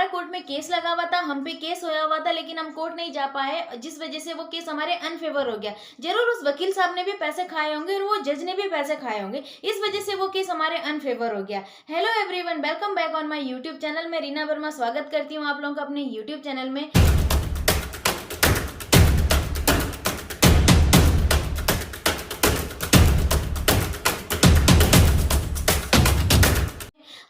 Court में case लगा हुआ था, हम पे केस होया हुआ था, लेकिन हम कोर्ट नहीं जा पाए, जिस वजह से वो केस हमारे अनफेवर हो गया। जरूर उस वकील साहब ने भी पैसे खाए होंगे और वो जज ने भी पैसे खाए होंगे, इस वजह से वो केस हमारे अनफेवर हो गया। Hello everyone, welcome back on my YouTube channel. मैं रीना वर्मा स्वागत करती हूँ आप लोगों का अपने यूट्यूब चैनल में।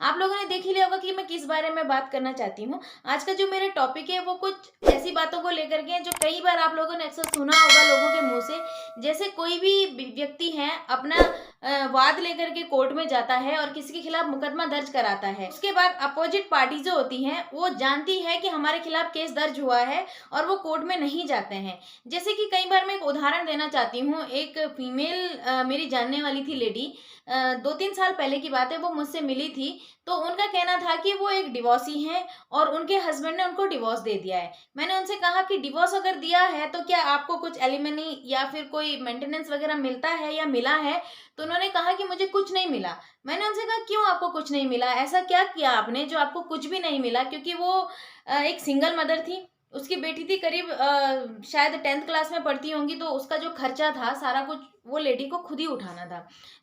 आप लोगों ने देख ही लिया होगा कि मैं किस बारे में बात करना चाहती हूँ। आज का जो मेरा टॉपिक है वो कुछ ऐसी बातों को लेकर के है जो कई बार आप लोगों ने अक्सर सुना होगा लोगों के मुंह से। जैसे कोई भी व्यक्ति है अपना वाद लेकर के कोर्ट में जाता है और किसी के खिलाफ मुकदमा दर्ज कराता है, उसके बाद अपोजिट पार्टी जो होती है वो जानती है कि हमारे खिलाफ केस दर्ज हुआ है और वो कोर्ट में नहीं जाते हैं। जैसे कि कई बार मैं एक उदाहरण देना चाहती हूँ। एक फीमेल मेरी जानने वाली थी लेडी, 2-3 साल पहले की बात है, वो मुझसे मिली थी। तो उनका कहना था कि वो एक डिवोर्सी हैं और उनके हस्बैंड ने उनको डिवोर्स दे दिया है। मैंने उनसे कहा कि डिवोर्स अगर दिया है तो क्या आपको कुछ एलिमनी या फिर कोई मेंटेनेंस वगैरह मिलता है या मिला है? तो उन्होंने कहा कि मुझे कुछ नहीं मिला। मैंने उनसे कहा क्यों आपको कुछ नहीं मिला, ऐसा क्या किया आपने जो आपको कुछ भी नहीं मिला? क्योंकि वो एक सिंगल मदर थी, उसकी बेटी थी करीब शायद 10th क्लास में पढ़ती होंगी, तो उसका जो खर्चा था सारा कुछ वो लेडी को खुद ही उठाना था।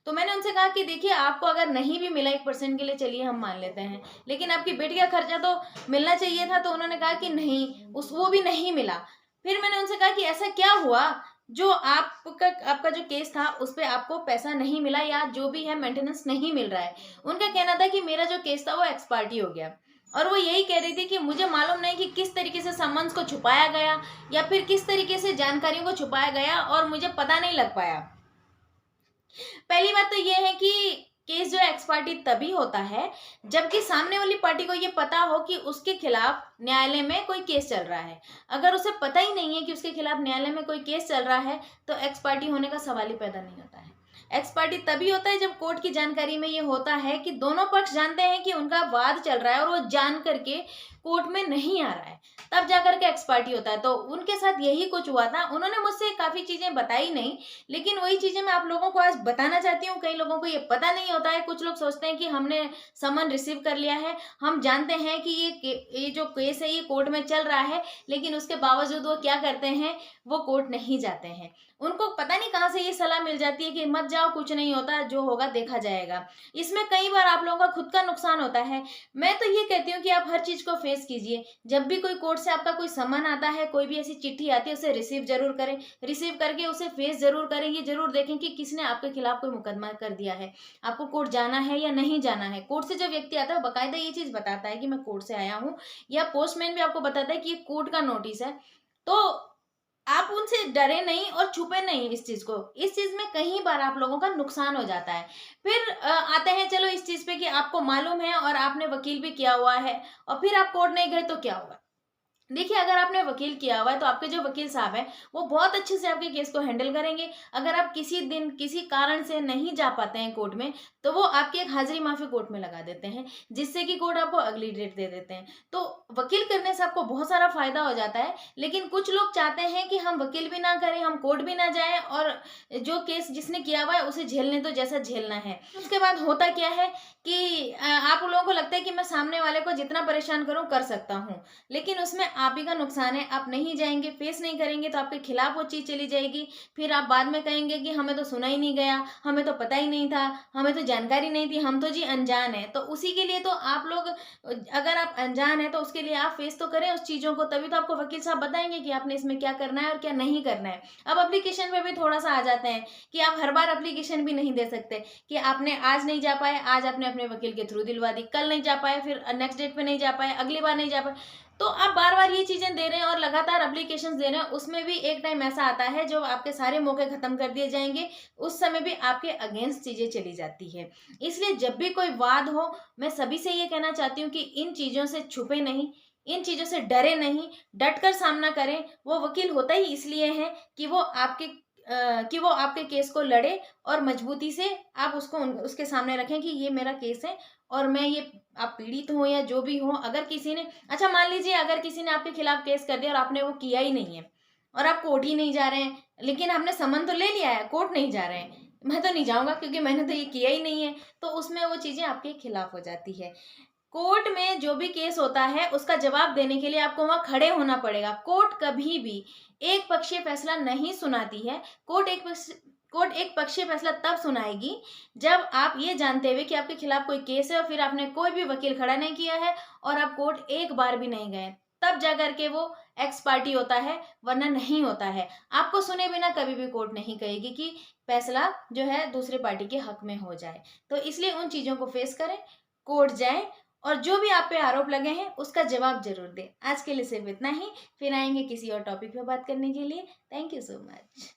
तो मैंने उनसे कहा कि देखिए आपको अगर नहीं भी मिला 1% के लिए चलिए हम मान लेते हैं, लेकिन आपकी बेटी का खर्चा तो मिलना चाहिए था। तो उन्होंने कहा कि नहीं, उस वो भी नहीं मिला। फिर मैंने उनसे कहा कि ऐसा क्या हुआ जो आपका जो केस था उस पे आपको पैसा नहीं मिला या जो भी है मेंटेनेंस नहीं मिल रहा है? उनका कहना था कि मेरा जो केस था वो एक्सपार्टी हो गया। और वो यही कह रही थी कि मुझे मालूम नहीं कि किस तरीके से समन्स को छुपाया गया या फिर किस तरीके से जानकारियों को छुपाया गया और मुझे पता नहीं लग पाया। पहली बात तो ये है कि केस जो एक्स पार्टी तभी होता है जबकि सामने वाली पार्टी को ये पता हो कि उसके खिलाफ न्यायालय में कोई केस चल रहा है। अगर उसे पता ही नहीं है कि उसके खिलाफ न्यायालय में कोई केस चल रहा है तो एक्स पार्टी होने का सवाल ही पैदा नहीं होता है। एक्स पार्टी तभी होता है जब कोर्ट की जानकारी में ये होता है कि दोनों पक्ष जानते हैं कि उनका वाद चल रहा है और वो जान करके कोर्ट में नहीं आ रहा है, तब जाकर के एक्स पार्टी होता है। तो उनके साथ यही कुछ हुआ था। उन्होंने मुझसे काफी चीजें बताई नहीं, लेकिन वही चीजें मैं आप लोगों को आज बताना चाहती हूँ। कई लोगों को ये पता नहीं होता है। कुछ लोग सोचते हैं कि हमने समन रिसीव कर लिया है, हम जानते हैं कि ये जो केस है ये कोर्ट में चल रहा है, लेकिन उसके बावजूद वो क्या करते हैं, वो कोर्ट नहीं जाते हैं। उनको पता नहीं कहाँ से ये सलाह मिल जाती है कि मत जाओ, कुछ नहीं होता, जो होगा देखा जाएगा। इसमें कई बार आप लोगों का खुद का नुकसान होता है। मैं तो ये कहती हूँ कि आप हर चीज को फेस कीजिए। जब भी कोई कोर्ट से आपका कोई समन आता है, कोई भी ऐसी चिट्ठी आती है, उसे रिसीव जरूर करें। रिसीव करके उसे फेस जरूर करें। ये जरूर देखें कि किसने आपके खिलाफ कोई मुकदमा कर दिया है, आपको कोर्ट जाना है या नहीं जाना है। कोर्ट से जो व्यक्ति आता है वो बाकायदा ये चीज बताता है कि मैं कोर्ट से आया हूँ, या पोस्टमैन भी आपको बताता है कि ये कोर्ट का नोटिस है। तो आप उनसे डरे नहीं और छुपे नहीं इस चीज को। इस चीज में कई बार आप लोगों का नुकसान हो जाता है। फिर आते हैं चलो इस चीज पे कि आपको मालूम है और आपने वकील भी किया हुआ है और फिर आप कोर्ट नहीं गए तो क्या होगा। देखिए, अगर आपने वकील किया हुआ है तो आपके जो वकील साहब हैं वो बहुत अच्छे से आपके केस को हैंडल करेंगे। अगर आप किसी दिन किसी कारण से नहीं जा पाते हैं कोर्ट में तो वो आपकी एक हाजिरी माफी कोर्ट में लगा देते हैं, जिससे कि कोर्ट आपको अगली डेट दे देते हैं। तो वकील करने से आपको बहुत सारा फायदा हो जाता है। लेकिन कुछ लोग चाहते हैं कि हम वकील भी ना करें, हम कोर्ट भी ना जाएं और जो केस जिसने किया हुआ है उसे झेलने तो जैसा झेलना है। उसके बाद होता क्या है कि आप लोगों को लगता है कि मैं सामने वाले को जितना परेशान करूं कर सकता हूं, लेकिन उसमें आप ही का नुकसान है। आप नहीं जाएंगे, फेस नहीं करेंगे तो आपके खिलाफ वो चीज चली जाएगी। फिर आप बाद में कहेंगे कि हमें तो सुना ही नहीं गया, हमें तो पता ही नहीं था, हमें तो जानकारी नहीं थी, हम तो जी अनजान है। तो उसी के लिए तो आप लोग, अगर आप अनजान है तो उसके लिए आप फेस तो करें उस चीजों को, तभी तो आपको वकील साहब बताएंगे कि आपने इसमें क्या करना है और क्या नहीं करना है। अब एप्लीकेशन पे भी थोड़ा सा आ जाते हैं कि आप हर बार एप्लीकेशन भी नहीं दे सकते कि आपने आज नहीं जा पाए, आज आपने अपने वकील के थ्रू दिलवा दी, कल नहीं जा पाए, फिर नेक्स्ट डेट पे नहीं जा पाए, अगली बार नहीं जा पाए। तो आप बार बार ये चीजें दे रहे हैं और लगातार एप्लीकेशंस दे रहे हैं। उसमें भी एक टाइम ऐसा आता है जो आपके सारे मौके खत्म कर दिए जाएंगे, उस समय भी आपके अगेंस्ट चीजें चली जाती है। इसलिए जब भी कोई वाद हो, मैं सभी से ये कहना चाहती हूँ कि इन चीजों से छुपे नहीं, इन चीजों से डरे नहीं, डट कर सामना करें। वो वकील होता ही इसलिए है कि वो आपके केस को लड़े और मजबूती से आप उसको उसके सामने रखें कि ये मेरा केस है और मैं ये, आप पीड़ित हो या जो भी हो, अगर किसी ने, अच्छा मान लीजिए अगर किसी ने आपके खिलाफ केस कर दिया और आपने वो किया ही नहीं है और आप कोर्ट ही नहीं जा रहे हैं, लेकिन आपने समन तो ले लिया है, कोर्ट नहीं जा रहे हैं, मैं तो नहीं जाऊंगा क्योंकि मैंने तो ये किया ही नहीं है, तो उसमें वो चीजें आपके खिलाफ हो जाती है। कोर्ट में जो भी केस होता है उसका जवाब देने के लिए आपको वहाँ खड़े होना पड़ेगा। कोर्ट कभी भी एक पक्षीय फैसला नहीं सुनाती है। कोर्ट एक पक्षीय फैसला तब सुनाएगी जब आप ये जानते हुए कि आपके खिलाफ कोई केस है और फिर आपने कोई भी वकील खड़ा नहीं किया है और आप कोर्ट एक बार भी नहीं गए, तब जाकर के वो एक्स पार्टी होता है, वरना नहीं होता है। आपको सुने बिना कभी भी कोर्ट नहीं कहेगी कि फैसला जो है दूसरे पार्टी के हक में हो जाए। तो इसलिए उन चीज़ों को फेस करें, कोर्ट जाएँ और जो भी आप पे आरोप लगे हैं उसका जवाब ज़रूर दें। आज के लिए सिर्फ इतना ही, फिर आएँगे किसी और टॉपिक पे बात करने के लिए। Thank you so much.